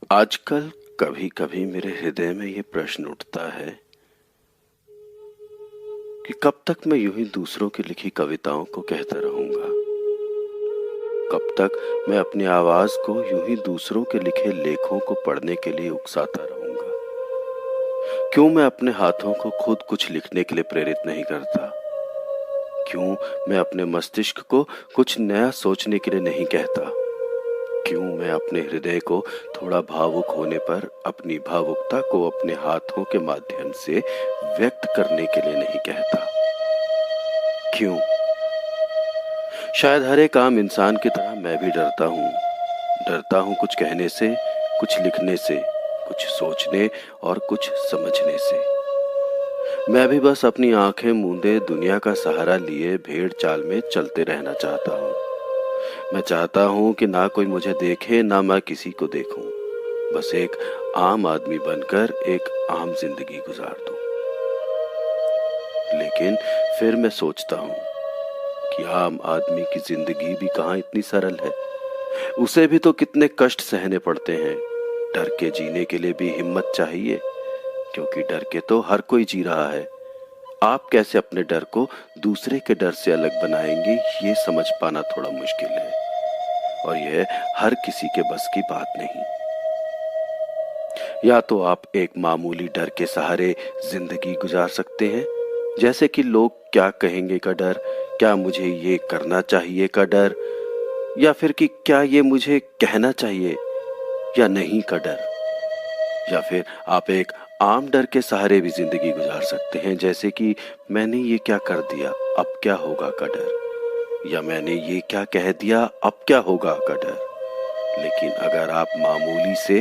आजकल कभी कभी मेरे हृदय में ये प्रश्न उठता है कि कब तक मैं यूं ही दूसरों की लिखी कविताओं को कहता रहूंगा। कब तक मैं अपनी आवाज को यूं ही दूसरों के लिखे लेखों को पढ़ने के लिए उकसाता रहूंगा। क्यों मैं अपने हाथों को खुद कुछ लिखने के लिए प्रेरित नहीं करता? क्यों मैं अपने मस्तिष्क को कुछ नया सोचने के लिए नहीं कहता? क्यों मैं अपने हृदय को थोड़ा भावुक होने पर अपनी भावुकता को अपने हाथों के माध्यम से व्यक्त करने के लिए नहीं कहता? क्यों? शायद हर एक आम इंसान की तरह मैं भी डरता हूं कुछ कहने से, कुछ लिखने से, कुछ सोचने और कुछ समझने से। मैं भी बस अपनी आंखें मूंदे दुनिया का सहारा लिए भेड़ चाल में चलते रहना चाहता हूं। मैं चाहता हूं कि ना कोई मुझे देखे, ना मैं किसी को देखूं। बस एक आम आदमी बनकर एक आम जिंदगी गुजार दूं। लेकिन फिर मैं सोचता हूं कि आम आदमी की जिंदगी भी कहां इतनी सरल है। उसे भी तो कितने कष्ट सहने पड़ते हैं। डर के जीने के लिए भी हिम्मत चाहिए, क्योंकि डर के तो हर कोई जी रहा है। आप कैसे अपने डर को दूसरे के डर से अलग बनाएंगे, ये समझ पाना थोड़ा मुश्किल है, और यह हर किसी के बस की बात नहीं। या तो आप एक मामूली डर के सहारे जिंदगी गुजार सकते हैं, जैसे कि लोग क्या कहेंगे का डर, क्या मुझे ये करना चाहिए का डर, या फिर कि क्या ये मुझे कहना चाहिए या नहीं का डर। या फिर आप एक आम डर के सहारे भी जिंदगी गुजार सकते हैं, जैसे कि मैंने ये क्या कर दिया, अब क्या होगा का डर, या मैंने ये क्या कह दिया, अब क्या होगा का डर। लेकिन अगर आप मामूली से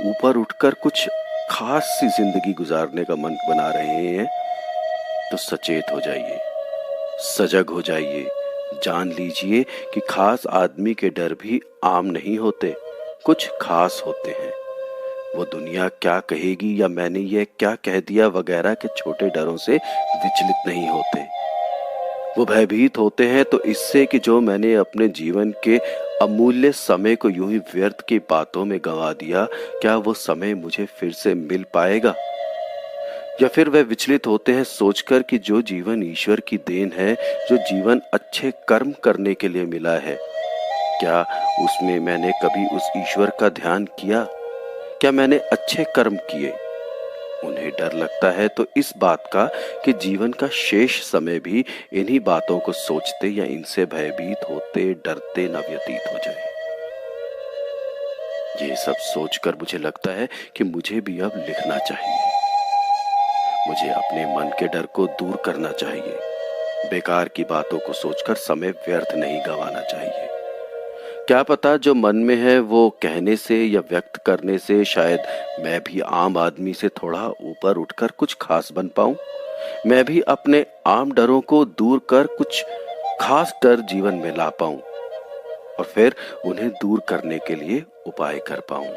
ऊपर उठकर कुछ खास सी जिंदगी गुजारने का मन बना रहे हैं, तो सचेत हो जाइए, सजग हो जाइए। जान लीजिए कि खास आदमी के डर भी आम नहीं होते, कुछ खास होते हैं। वो दुनिया क्या कहेगी या मैंने ये क्या कह दिया वगैरह के छोटे डरों से विचलित नहीं होते। वो भयभीत होते हैं तो इससे कि जो मैंने अपने जीवन के अमूल्य समय को यूं ही व्यर्थ की बातों में गंवा दिया, क्या वो समय मुझे फिर से मिल पाएगा। या फिर वे विचलित होते हैं सोचकर कि जो जीवन ईश्वर की देन है, जो जीवन अच्छे कर्म करने के लिए मिला है, क्या उसमें मैंने कभी उस ईश्वर का ध्यान किया, क्या मैंने अच्छे कर्म किए। उन्हें डर लगता है तो इस बात का कि जीवन का शेष समय भी इन्हीं बातों को सोचते या इनसे भयभीत होते डरते न व्यतीत हो जाए। ये सब सोचकर मुझे लगता है कि मुझे भी अब लिखना चाहिए। मुझे अपने मन के डर को दूर करना चाहिए। बेकार की बातों को सोचकर समय व्यर्थ नहीं गंवाना चाहिए। क्या पता जो मन में है वो कहने से या व्यक्त करने से शायद मैं भी आम आदमी से थोड़ा ऊपर उठकर कुछ खास बन पाऊं। मैं भी अपने आम डरों को दूर कर कुछ खास डर जीवन में ला पाऊं, और फिर उन्हें दूर करने के लिए उपाय कर पाऊं।